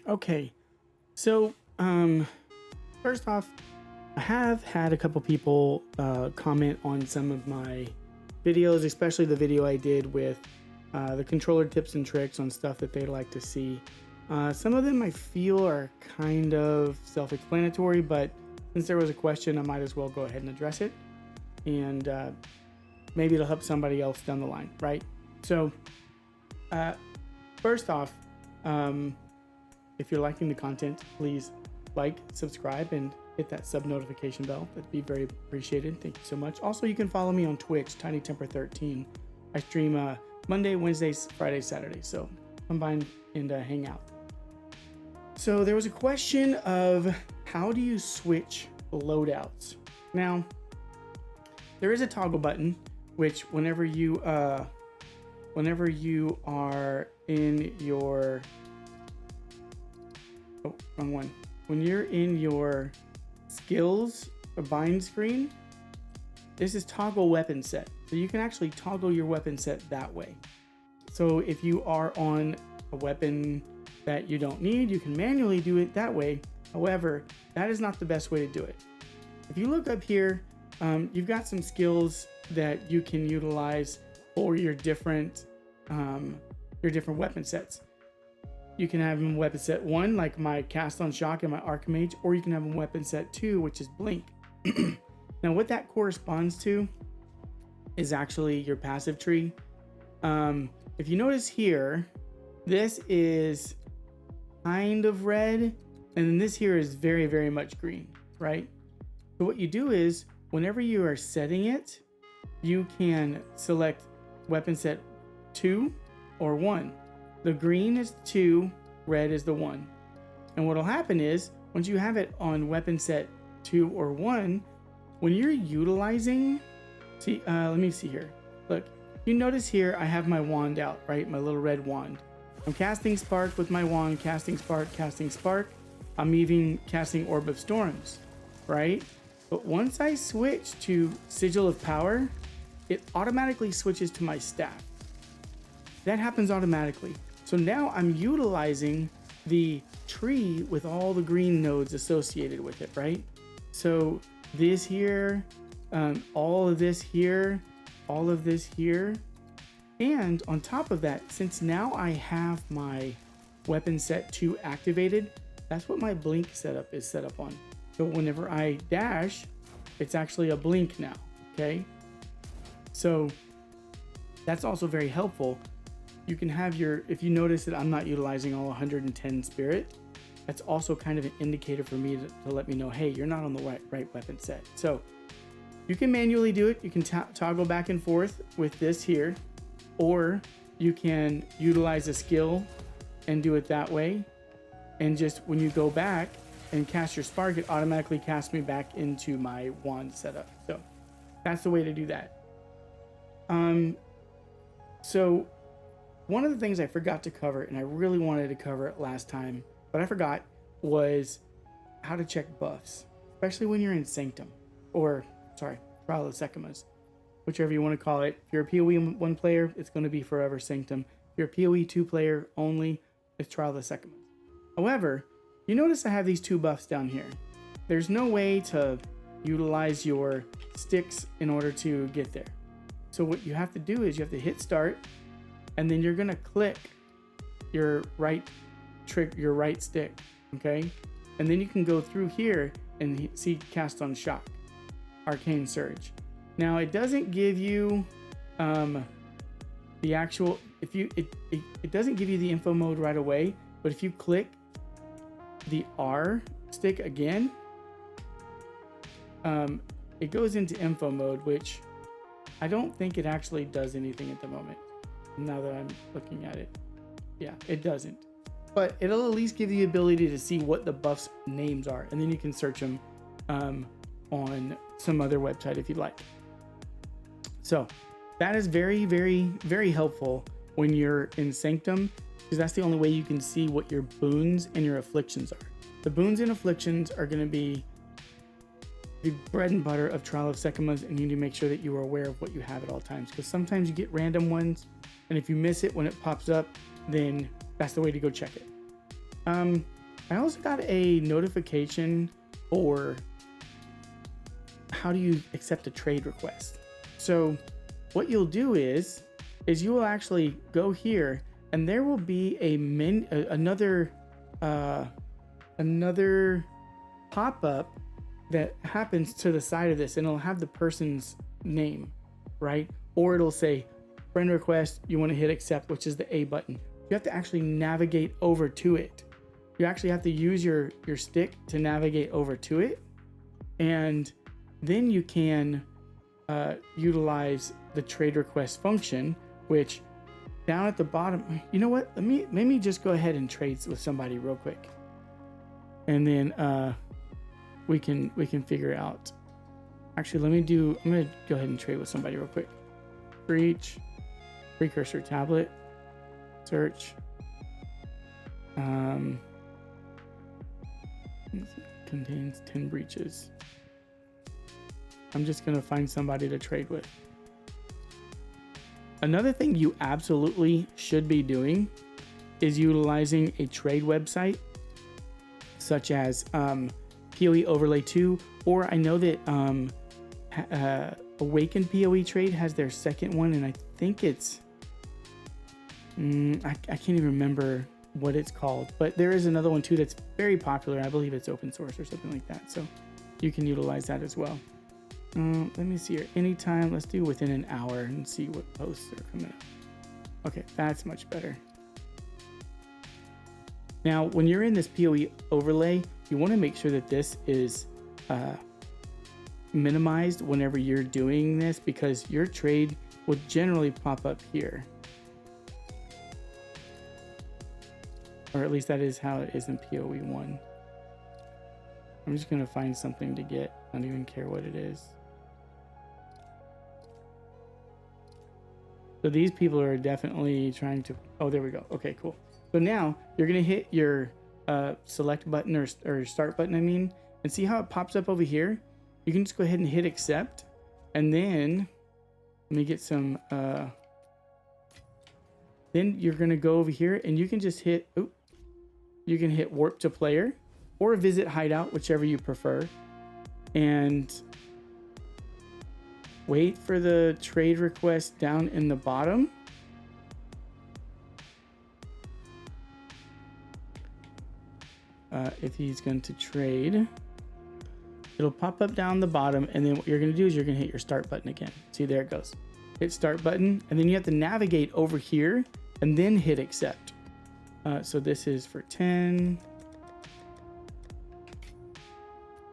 Okay, so first off, I have had a couple people comment on some of my videos, especially the video I did with the controller tips and tricks on stuff that they'd like to see. Some of them I feel are kind of self-explanatory, but since there was a question, I might as well go ahead and address it, and maybe it'll help somebody else down the line, right? So first off, if you're liking the content, please like, subscribe, and hit that sub notification bell. That'd be very appreciated. Thank you so much. Also, you can follow me on Twitch, TinyTemper13. I stream Monday, Wednesdays, Fridays, Saturdays. So come by and hang out. So there was a question of how do you switch loadouts? Now, there is a toggle button, which whenever you are in your wrong one. When you're in your skills or bind screen, this is toggle weapon set. So you can actually toggle your weapon set that way. So if you are on a weapon that you don't need, you can manually do it that way. However, that is not the best way to do it. If you look up here, you've got some skills that you can utilize for your different weapon sets. You can have them weapon set 1, like my cast on shock and my archmage, or you can have them weapon set 2, which is blink. Now what that corresponds to is actually your passive tree. If you notice here, this is kind of red, and then this here is very, very much green, right? So what you do is, whenever you are setting it, you can select weapon set 2 or 1. The green is 2, red is the 1. And what'll happen is, once you have it on weapon set 2 or 1, when you're utilizing, let me see here. Look, you notice here I have my wand out, right? My little red wand. I'm casting spark with my wand, casting spark, casting spark. I'm even casting Orb of Storms, right? But once I switch to Sigil of Power, it automatically switches to my staff. That happens automatically. So now I'm utilizing the tree with all the green nodes associated with it, right? So this here, all of this here, all of this here. And on top of that, since now I have my weapon set 2 activated, that's what my blink setup is set up on. So whenever I dash, it's actually a blink now, okay? So that's also very helpful. You can have if you notice that I'm not utilizing all 110 spirit, that's also kind of an indicator for me to let me know, hey, you're not on the right weapon set. So you can manually do it. You can toggle back and forth with this here, or you can utilize a skill and do it that way. And just when you go back and cast your spark, it automatically casts me back into my wand setup. So that's the way to do that. So one of the things I forgot to cover, and I really wanted to cover it last time, but I forgot, was how to check buffs, especially when you're in Sanctum, or sorry, Trial of Sekimas, whichever you want to call it. If you're a PoE 1 player, it's going to be forever Sanctum. If you're a PoE 2 player only, it's Trial of Sekimas. However, you notice I have these 2 buffs down here. There's no way to utilize your sticks in order to get there. So what you have to do is you have to hit start, and then you're gonna click your right stick, okay? And then you can go through here and see cast on shock, arcane surge. Now it doesn't give you the actual, it doesn't give you the info mode right away, but if you click the R stick again, it goes into info mode, which I don't think it actually does anything at the moment. Now that I'm looking at it, yeah, it doesn't, but it'll at least give you the ability to see what the buffs names are, and then you can search them on some other website if you'd like. So that is very, very, very helpful when you're in Sanctum, because that's the only way you can see what your boons and your afflictions are. The boons and afflictions are going to be the bread and butter of Trial of Sekimas, and you need to make sure that you are aware of what you have at all times, because sometimes you get random ones, and if you miss it when it pops up, then that's the way to go check it. I also got a notification for how do you accept a trade request. So what you'll do is you will actually go here, and there will be another pop-up that happens to the side of this, and it'll have the person's name, right? Or it'll say friend request, you want to hit accept, which is the A button. You have to actually navigate over to it. You actually have to use your stick to navigate over to it, and then you can utilize the trade request function, which down at the bottom, you know what? Let me just go ahead and trade with somebody real quick, and then we can figure it out. Actually, I'm gonna go ahead and trade with somebody real quick. Breach, precursor tablet, search. Contains 10 breaches. I'm just gonna find somebody to trade with. Another thing you absolutely should be doing is utilizing a trade website such as PoE Overlay 2, or I know that Awakened PoE Trade has their second one, and I think it's I can't even remember what it's called, but there is another one too that's very popular. I believe it's open source or something like that, so you can utilize that as well. Let me see here. Anytime, let's do within an hour and see what posts are coming up. Okay, that's much better. Now, when you're in this PoE overlay, you want to make sure that this is minimized whenever you're doing this, because your trade will generally pop up here. Or at least that is how it is in PoE 1. I'm just going to find something to get. I don't even care what it is. So these people are definitely trying to... Oh, there we go. Okay, cool. So now you're going to hit your select button or start button, I mean, and see how it pops up over here? You can just go ahead and hit accept. And then, let me get some... then you're going to go over here and you can just hit... Oh, you can hit warp to player or visit hideout, whichever you prefer. And wait for the trade request down in the bottom. If he's going to trade, it'll pop up down the bottom, and then what you're going to do is you're going to hit your start button again. See, there it goes. Hit start button, and then you have to navigate over here and then hit accept. So this is for 10.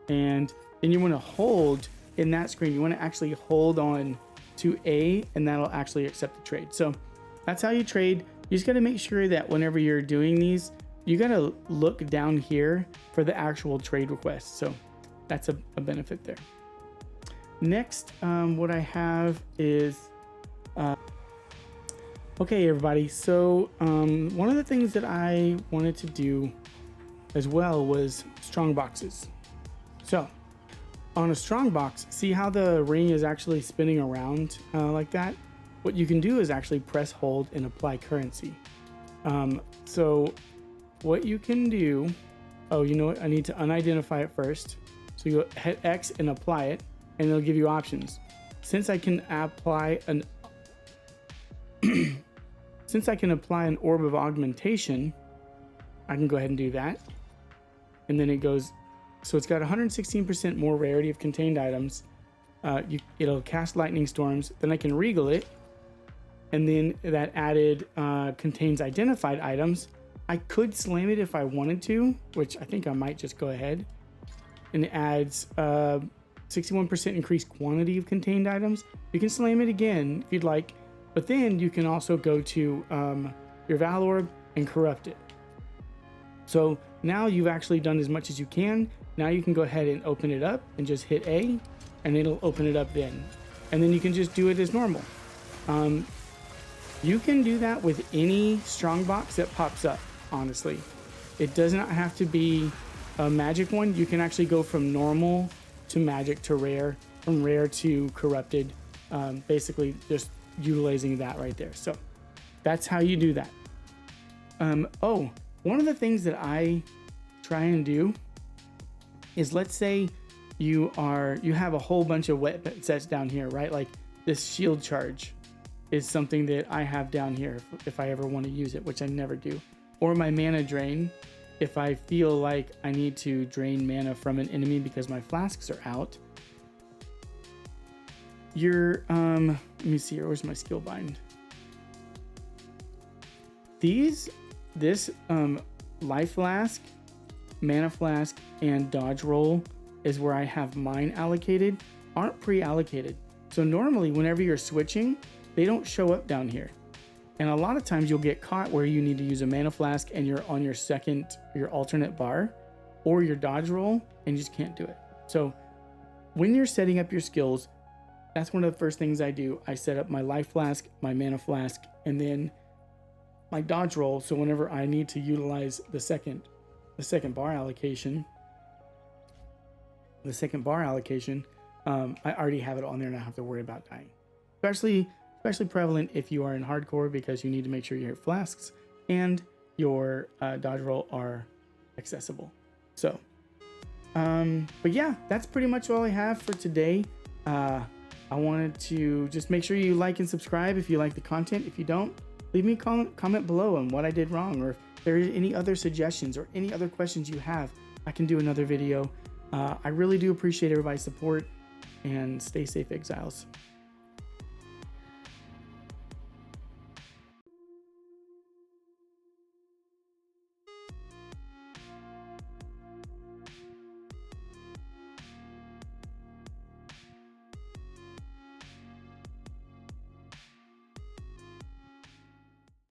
And then you want to hold in that screen. You want to actually hold on to A, and that'll actually accept the trade. So that's how you trade. You just got to make sure that whenever you're doing these, you got to look down here for the actual trade request. So that's a benefit there. Next, what I have is, okay, everybody. So one of the things that I wanted to do as well was strong boxes. So on a strong box, see how the ring is actually spinning around like that? What you can do is actually press hold and apply currency. So what you can do, oh, you know what? I need to unidentify it first. So you hit X and apply it, and it'll give you options. Since I can apply an orb of augmentation, I can go ahead and do that. And then it goes, so it's got 116% more rarity of contained items. It'll cast lightning storms. Then I can regal it. And then that added contains identified items. I could slam it if I wanted to, which I think I might just go ahead. And it adds 61% increased quantity of contained items. You can slam it again if you'd like, but then you can also go to your Val Orb and corrupt it. So now you've actually done as much as you can. Now you can go ahead and open it up and just hit A, and it'll open it up then. And then you can just do it as normal. You can do that with any strong box that pops up, honestly. It does not have to be a magic one. You can actually go from normal to magic to rare, from rare to corrupted, basically just utilizing that right there. So that's how you do that. Oh, one of the things that I try and do is, let's say you have a whole bunch of weapon sets down here, right? Like this shield charge is something that I have down here if I ever want to use it, which I never do. Or my mana drain, if I feel like I need to drain mana from an enemy because my flasks are out. Let me see here, where's my skill bind? This life flask, mana flask, and dodge roll is where I have mine allocated, aren't pre-allocated. So normally whenever you're switching, they don't show up down here. And a lot of times you'll get caught where you need to use a mana flask and you're on your alternate bar or your dodge roll and you just can't do it. So when you're setting up your skills, that's one of the first things I do. I set up my life flask, my mana flask, and then my dodge roll. So whenever I need to utilize the second bar allocation, I already have it on there and I don't have to worry about dying. Especially prevalent if you are in hardcore, because you need to make sure your flasks and your dodge roll are accessible. So, but yeah, that's pretty much all I have for today. I wanted to just make sure you like and subscribe if you like the content. If you don't, leave me a comment below on what I did wrong, or if there are any other suggestions or any other questions you have, I can do another video. I really do appreciate everybody's support, and stay safe, Exiles.